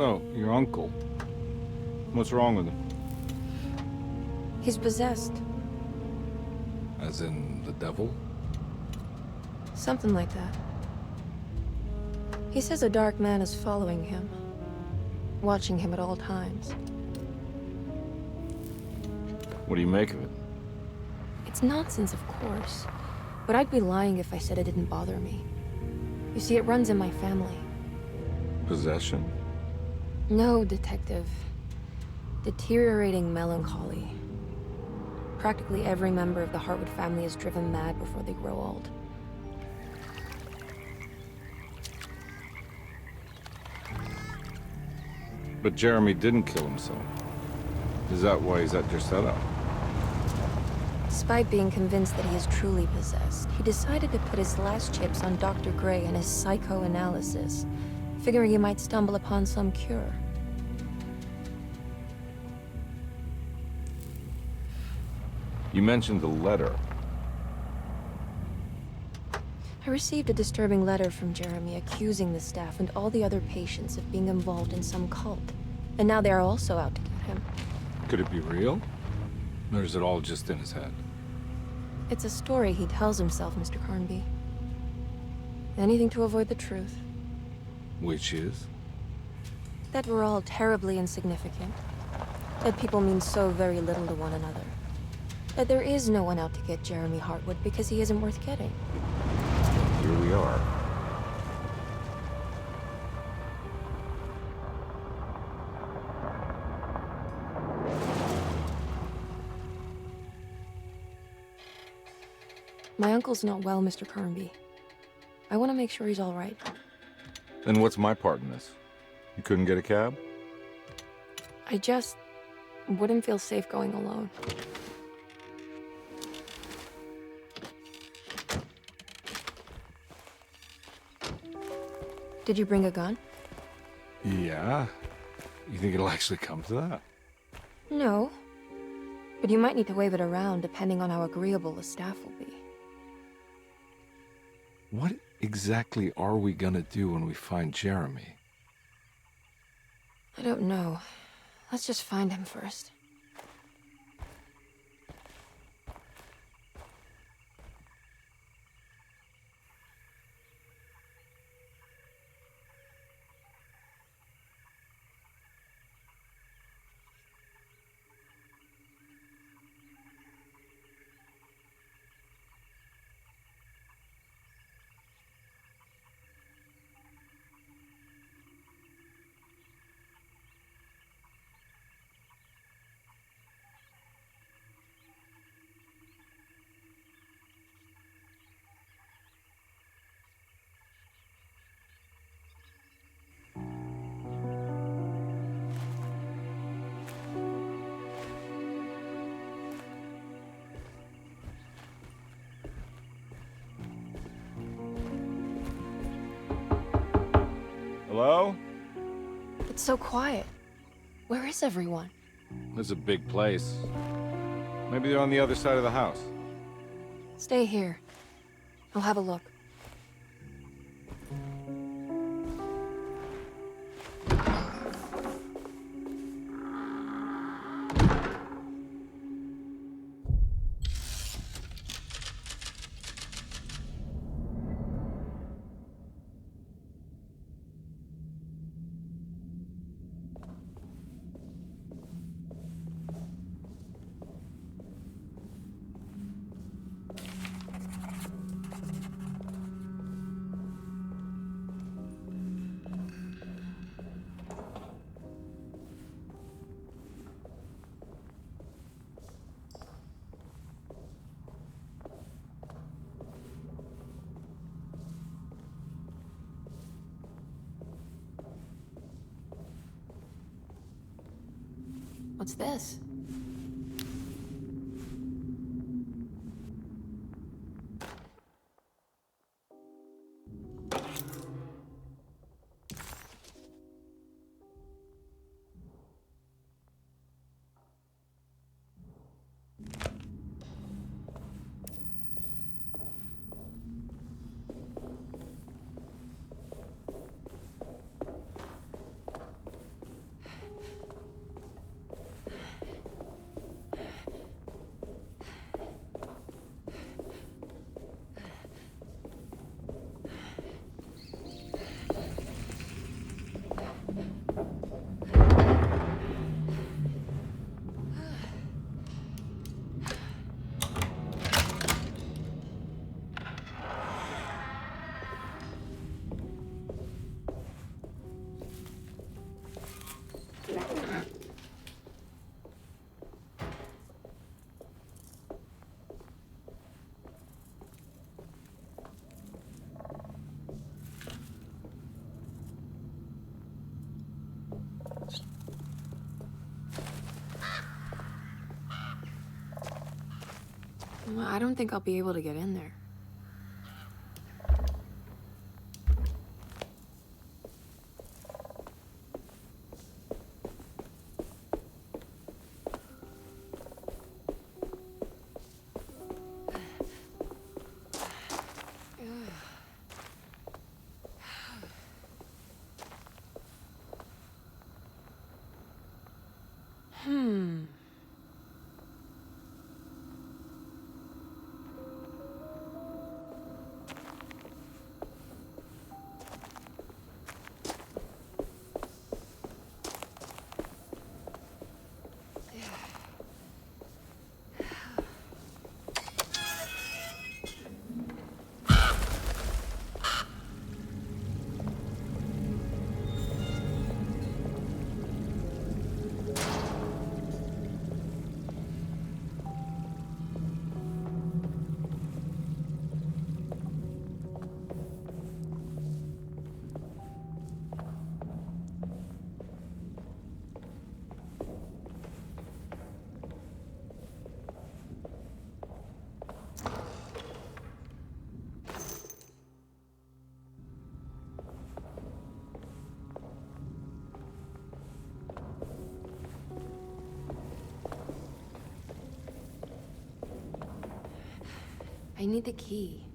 So, your uncle. What's wrong with him? He's possessed. As in the devil? Something like that. He says a dark man is following him, watching him at all times. What do you make of it? It's nonsense, of course, but I'd be lying if I said it didn't bother me. You see, it runs in my family. Possession? No, Detective. Deteriorating melancholy. Practically every member of the Hartwood family is driven mad before they grow old. But Jeremy didn't kill himself. Is that why he's at your setup? Despite being convinced that he is truly possessed, he decided to put his last chips on Dr. Gray and his psychoanalysis, figuring he might stumble upon some cure. You mentioned the letter. I received a disturbing letter from Jeremy accusing the staff and all the other patients of being involved in some cult. And now they are also out to get him. Could it be real? Or is it all just in his head? It's a story he tells himself, Mr. Carnby. Anything to avoid the truth. Which is? That we're all terribly insignificant. That people mean so very little to one another. That there is no one out to get Jeremy Hartwood because he isn't worth getting. Here we are. My uncle's not well, Mr. Carnby. I want to make sure he's all right. Then what's my part in this? You couldn't get a cab? I just wouldn't feel safe going alone. Did you bring a gun? Yeah. You think it'll actually come to that? No. But you might need to wave it around depending on how agreeable the staff will be. What exactly are we gonna do when we find Jeremy? I don't know. Let's just find him first. Hello? It's so quiet. Where is everyone? This is a big place. Maybe they're on the other side of the house. Stay here. I'll have a look. What's this? I don't think I'll be able to get in there. I need the key.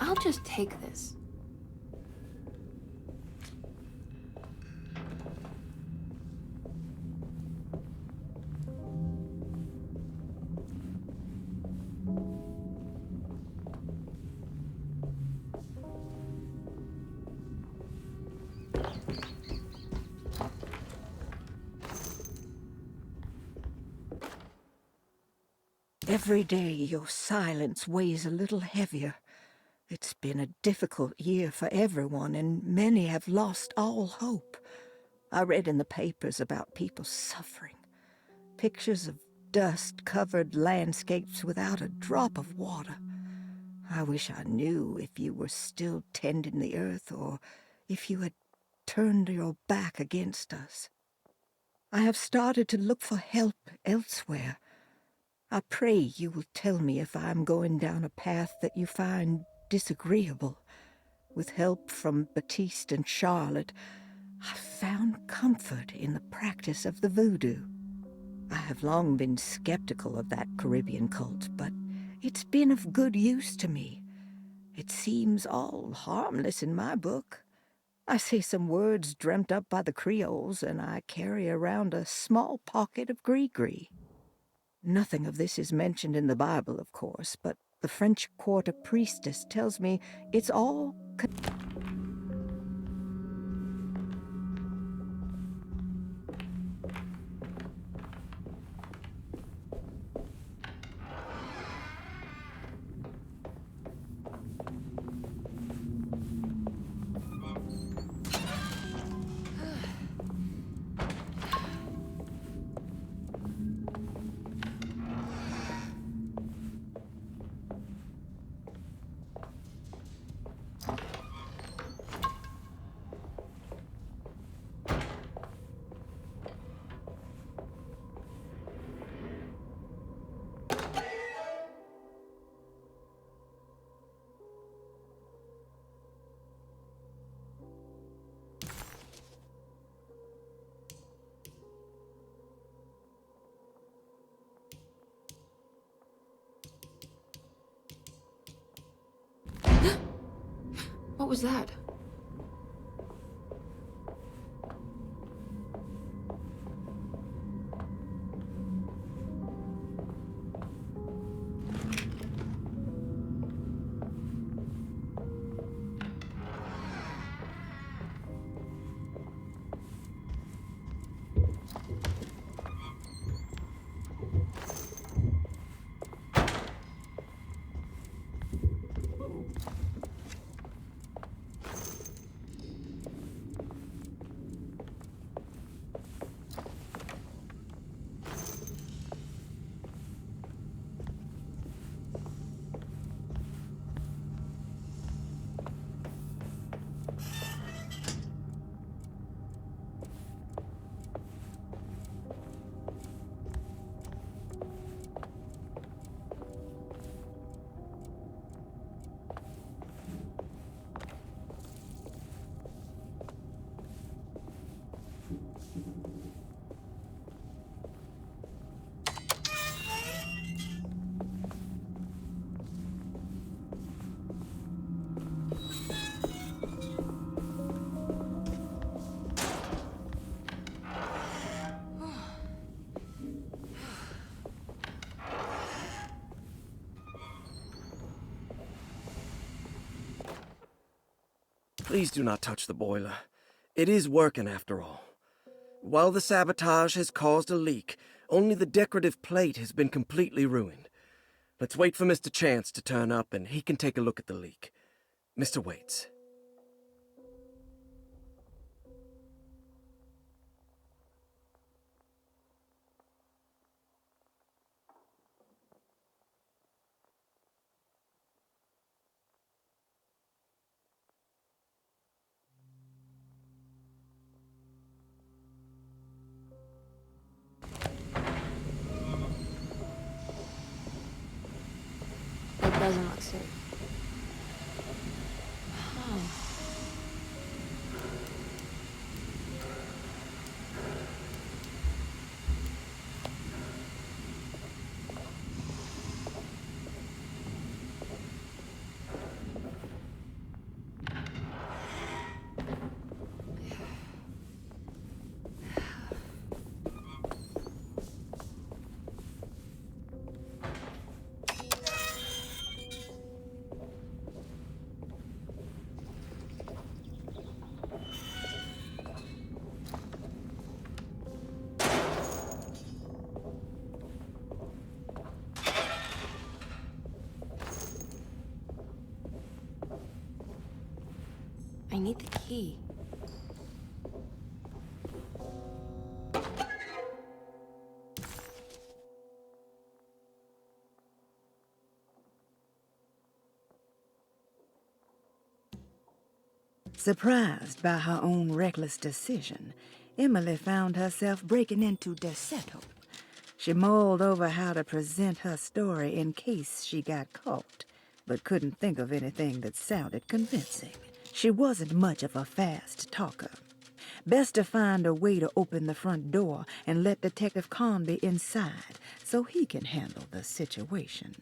I'll just take this. Every day your silence weighs a little heavier. It's been a difficult year for everyone, and many have lost all hope. I read in the papers about people suffering. Pictures of dust-covered landscapes without a drop of water. I wish I knew if you were still tending the earth or if you had turned your back against us. I have started to look for help elsewhere. I pray you will tell me if I am going down a path that you find disagreeable. With help from Baptiste and Charlotte, I found comfort in the practice of the voodoo. I have long been skeptical of that Caribbean cult, but it's been of good use to me. It seems all harmless in my book. I say some words dreamt up by the Creoles, and I carry around a small pocket of gree-gree. Nothing of this is mentioned in the Bible, of course, but The French Quarter priestess tells me it's all... What was that? Please do not touch the boiler. It is working after all. While the sabotage has caused a leak, only the decorative plate has been completely ruined. Let's wait for Mr. Chance to turn up and he can take a look at the leak. Mr. Waits. It doesn't look safe. Oh. I need the key. Surprised by her own reckless decision, Emily found herself breaking into Desetto. She mulled over how to present her story in case she got caught, but couldn't think of anything that sounded convincing. She wasn't much of a fast talker. Best to find a way to open the front door and let Detective Conby inside so he can handle the situation.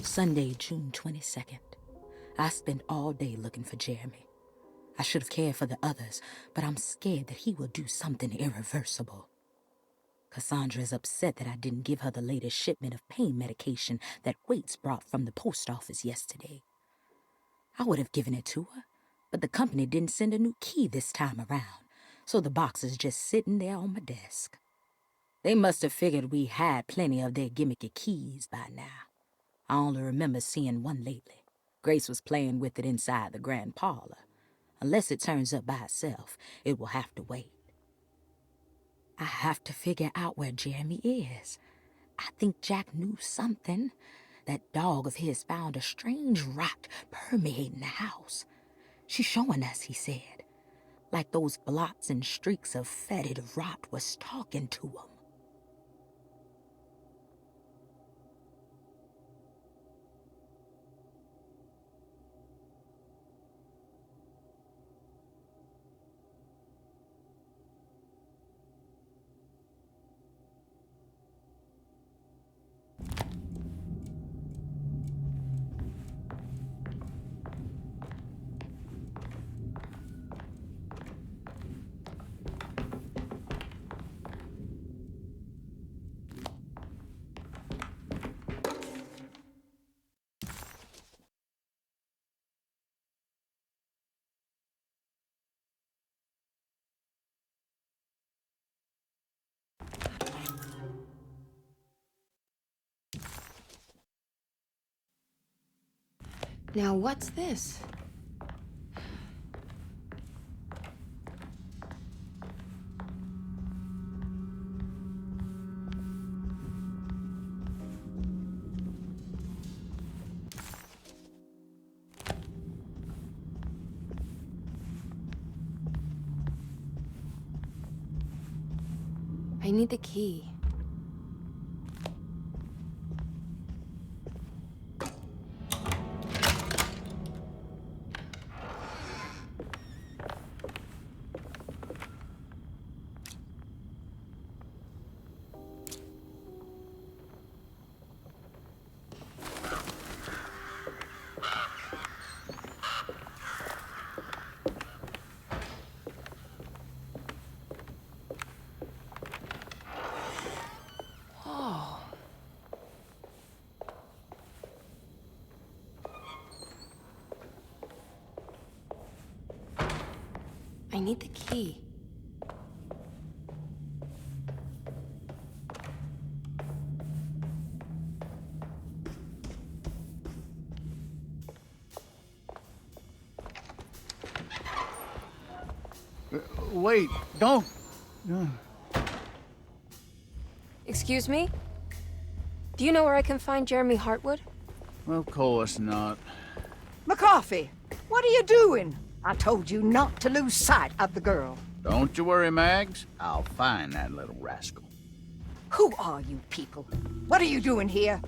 Sunday, June 22nd. I spent all day looking for Jeremy. I should have cared for the others, but I'm scared that he will do something irreversible. Cassandra is upset that I didn't give her the latest shipment of pain medication that Waits brought from the post office yesterday. I would have given it to her, but the company didn't send a new key this time around, so the box is just sitting there on my desk. They must have figured we had plenty of their gimmicky keys by now. I only remember seeing one lately. Grace was playing with it inside the grand parlor. Unless it turns up by itself, it will have to wait. I have to figure out where Jeremy is. I think Jack knew something. That dog of his found a strange rot permeating the house. She's showing us, he said. Like those blots and streaks of fetid rot was talking to him. Now what's this? I need the key. I need the key. Wait, don't. Excuse me? Do you know where I can find Jeremy Hartwood? Of course not. McCarthy, what are you doing? I told you not to lose sight of the girl. Don't you worry, Mags. I'll find that little rascal. Who are you people? What are you doing here?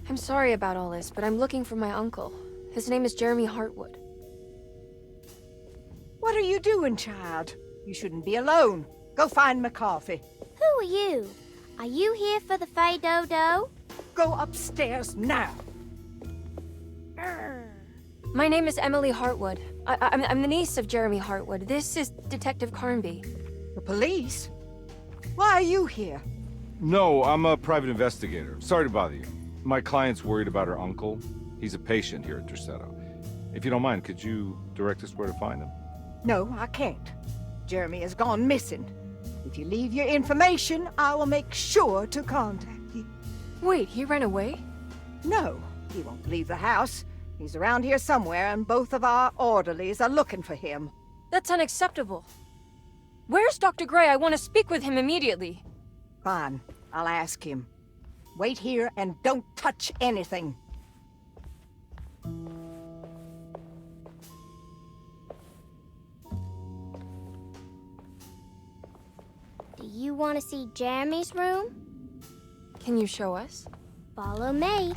I'm sorry about all this, but I'm looking for my uncle. His name is Jeremy Hartwood. What are you doing, child? You shouldn't be alone. Go find McCarthy. Who are you? Are you here for the Fay Dodo? Go upstairs now. My name is Emily Hartwood. I'm the niece of Jeremy Hartwood. This is Detective Carnby. The police? Why are you here? No, I'm a private investigator. Sorry to bother you. My client's worried about her uncle. He's a patient here at Derceto. If you don't mind, could you direct us where to find him? No, I can't. Jeremy has gone missing. If you leave your information, I will make sure to contact you. Wait, he ran away? No, he won't leave the house. He's around here somewhere, and both of our orderlies are looking for him. That's unacceptable. Where's Dr. Gray? I want to speak with him immediately. Fine, I'll ask him. Wait here and don't touch anything. Do you want to see Jeremy's room? Can you show us? Follow me.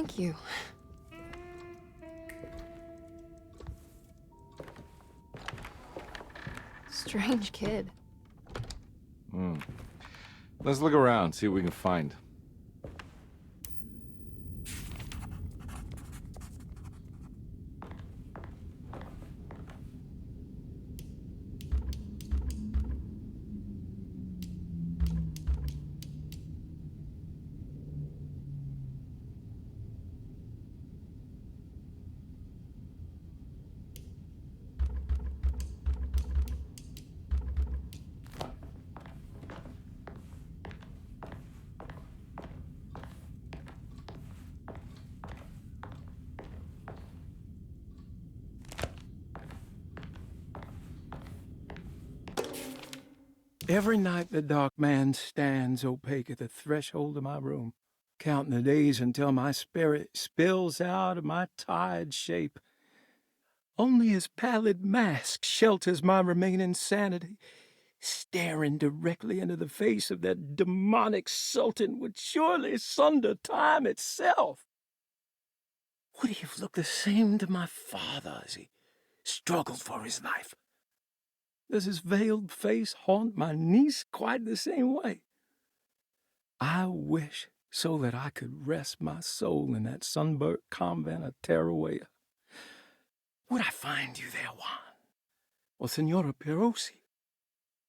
Thank you. Strange kid. Let's look around, see what we can find. Every night the dark man stands opaque at the threshold of my room, counting the days until my spirit spills out of my tired shape. Only his pallid mask shelters my remaining sanity. Staring directly into the face of that demonic sultan would surely sunder time itself. Would he have looked the same to my father as he struggled for his life? Does his veiled face haunt my niece quite the same way? I wish so that I could rest my soul in that sunburnt convent of Teruel. Would I find you there, Juan? Or Senora Pirosi,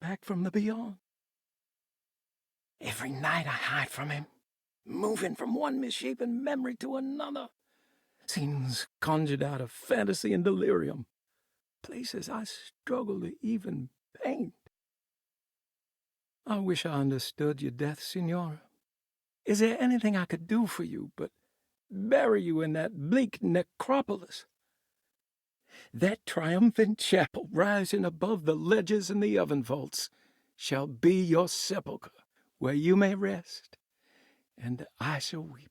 back from the beyond? Every night I hide from him, moving from one misshapen memory to another. Scenes conjured out of fantasy and delirium. Places I struggle to even paint. I wish I understood your death, Senora. Is there anything I could do for you but bury you in that bleak necropolis? That triumphant chapel rising above the ledges and the oven vaults shall be your sepulchre, where you may rest, and I shall weep.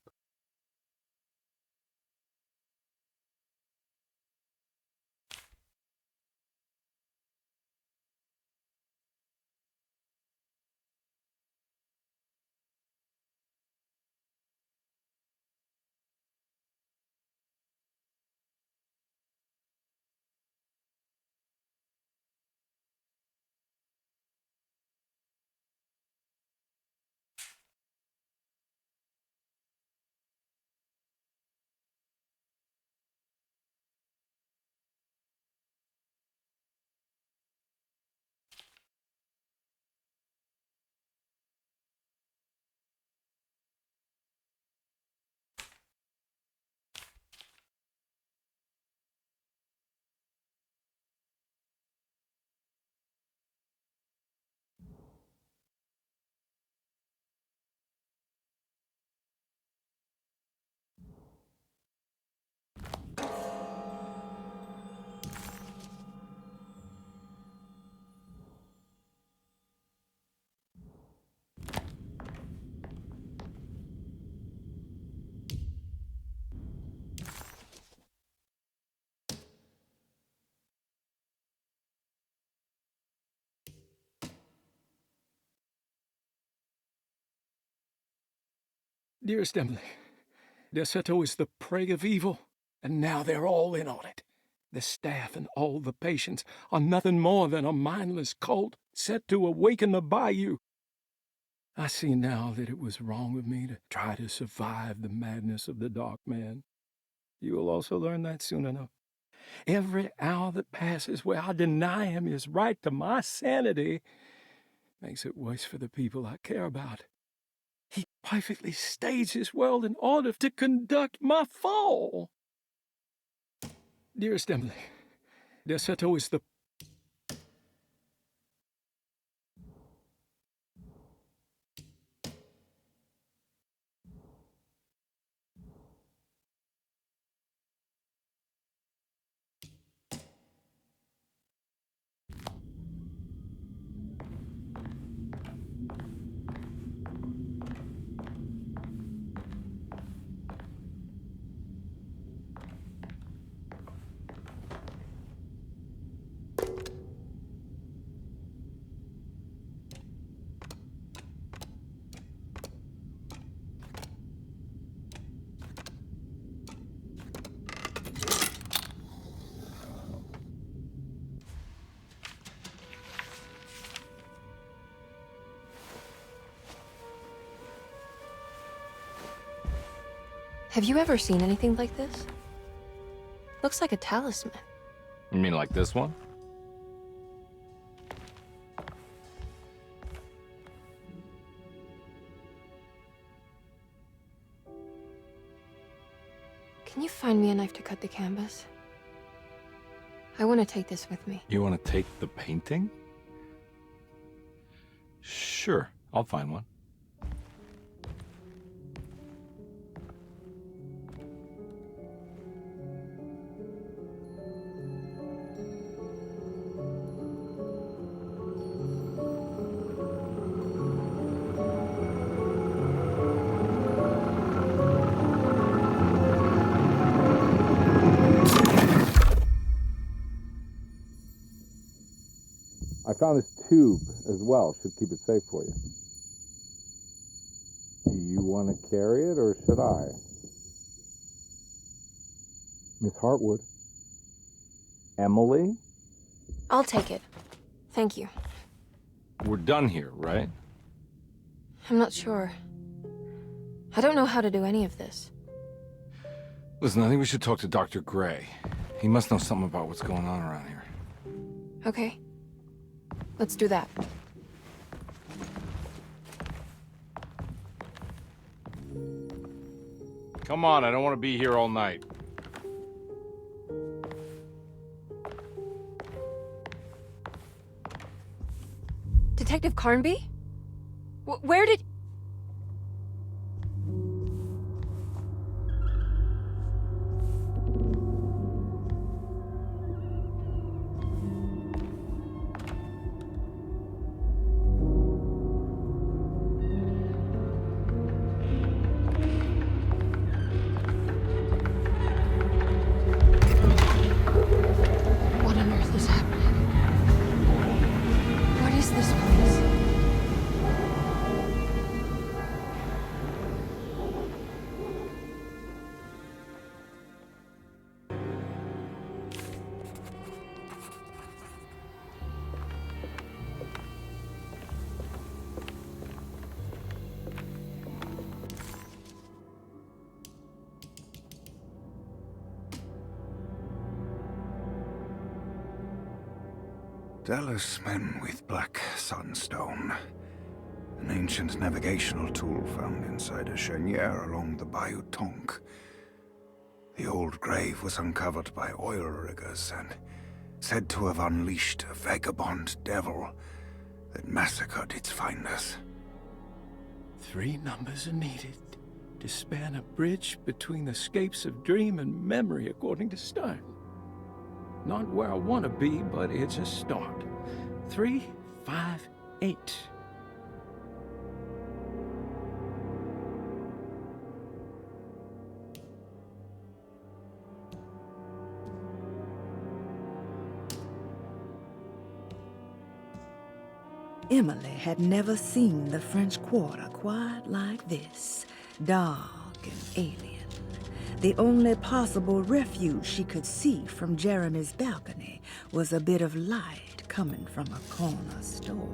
Dearest Emily, Deseto is the prey of evil, and now they're all in on it. The staff and all the patients are nothing more than a mindless cult set to awaken the bayou. I see now that it was wrong of me to try to survive the madness of the Dark Man. You will also learn that soon enough. Every hour that passes where I deny him his right to my sanity makes it worse for the people I care about. He perfectly staged his world in order to conduct my fall. Dearest Emily, Deseto is the... Have you ever seen anything like this? Looks like a talisman. You mean like this one? Can you find me a knife to cut the canvas? I want to take this with me. You want to take the painting? Sure, I'll find one. I found this tube as well. Should keep it safe for you. Do you want to carry it, or should I? Miss Hartwood? Emily? I'll take it. Thank you. We're done here, right? I'm not sure. I don't know how to do any of this. Listen, I think we should talk to Dr. Gray. He must know something about what's going on around here. Okay. Let's do that. Come on, I don't want to be here all night. Detective Carnby? Where did... What on earth is happening? What is this place? Talisman with black sunstone. An ancient navigational tool found inside a cheniere along the Bayou Tonk. The old grave was uncovered by oil riggers and said to have unleashed a vagabond devil that massacred its finders. 3 numbers are needed to span a bridge between the scapes of dream and memory, according to Stone. Not where I want to be, but it's a start. 3, 5, 8. Emily had never seen the French Quarter quite like this, dark and alien. The only possible refuge she could see from Jeremy's balcony was a bit of light coming from a corner store.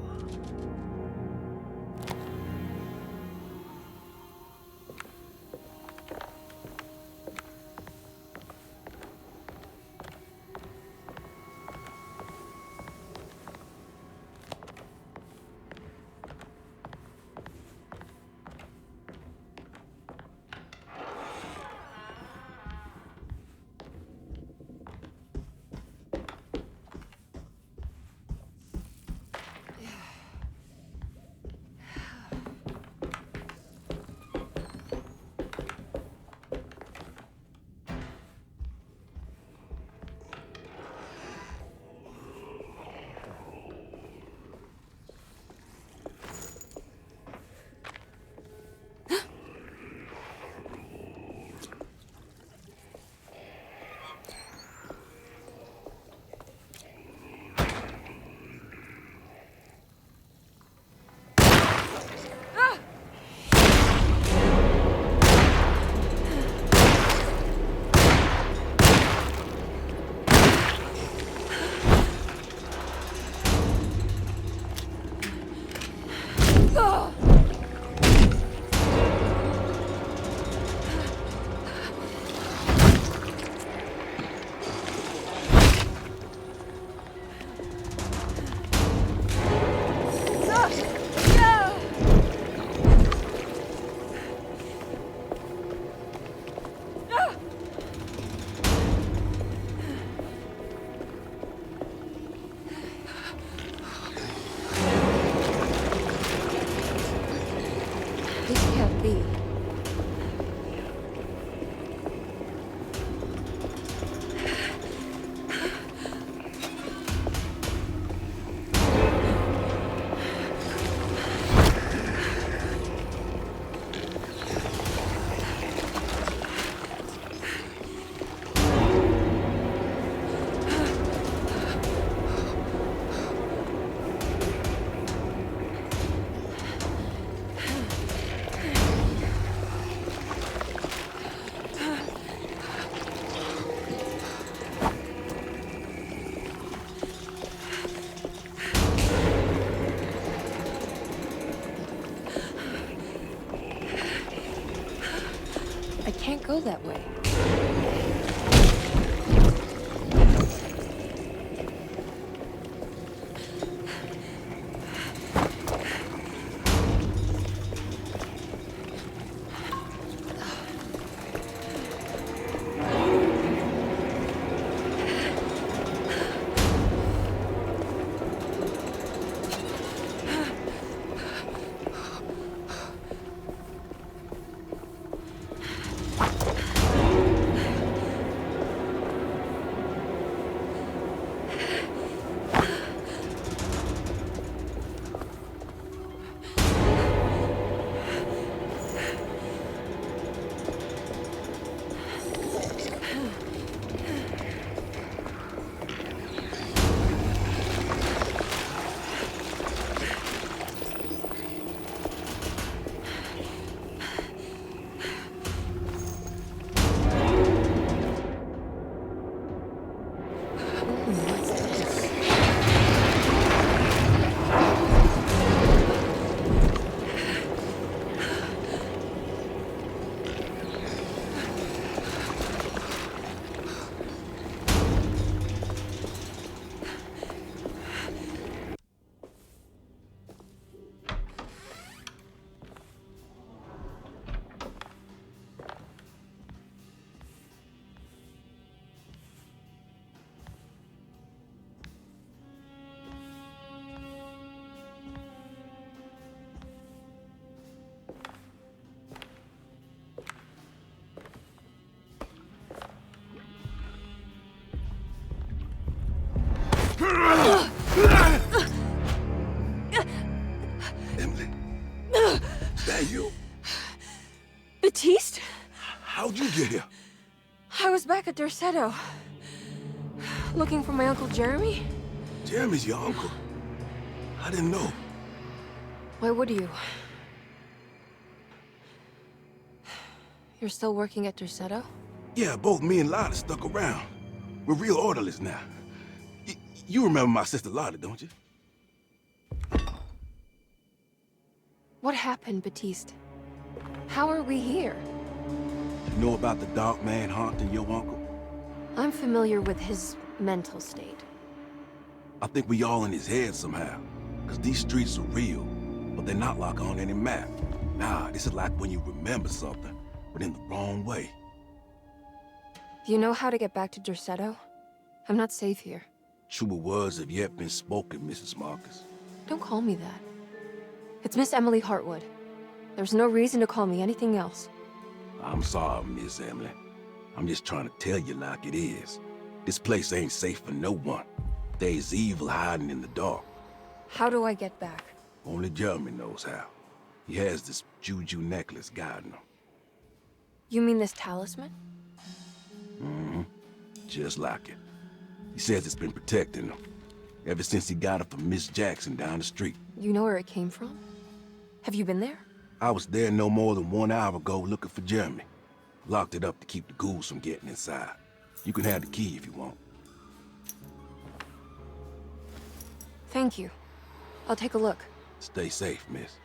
go that way. Emily, is that you? Baptiste? How'd you get here? I was back at Derceto. Looking for my Uncle Jeremy? Jeremy's your uncle. I didn't know. Why would you? You're still working at Derceto? Yeah, both me and Lotta stuck around. We're real orderlies now. You remember my sister Lotta, don't you? What happened, Baptiste? How are we here? You know about the dark man haunting your uncle? I'm familiar with his mental state. I think we all in his head somehow. Because these streets are real, but they're not like on any map. Nah, this is like when you remember something, but in the wrong way. Do you know how to get back to Derceto? I'm not safe here. Truer words have yet been spoken, Mrs. Marcus. Don't call me that. It's Miss Emily Hartwood. There's no reason to call me anything else. I'm sorry, Miss Emily. I'm just trying to tell you like it is. This place ain't safe for no one. There's evil hiding in the dark. How do I get back? Only Jeremy knows how. He has this juju necklace guiding him. You mean this talisman? Mm-hmm. Just like it. He says it's been protecting him ever since he got it from Miss Jackson down the street. You know where it came from? Have you been there? I was there no more than 1 hour ago looking for Jeremy. Locked it up to keep the ghouls from getting inside. You can have the key if you want. Thank you. I'll take a look. Stay safe, miss.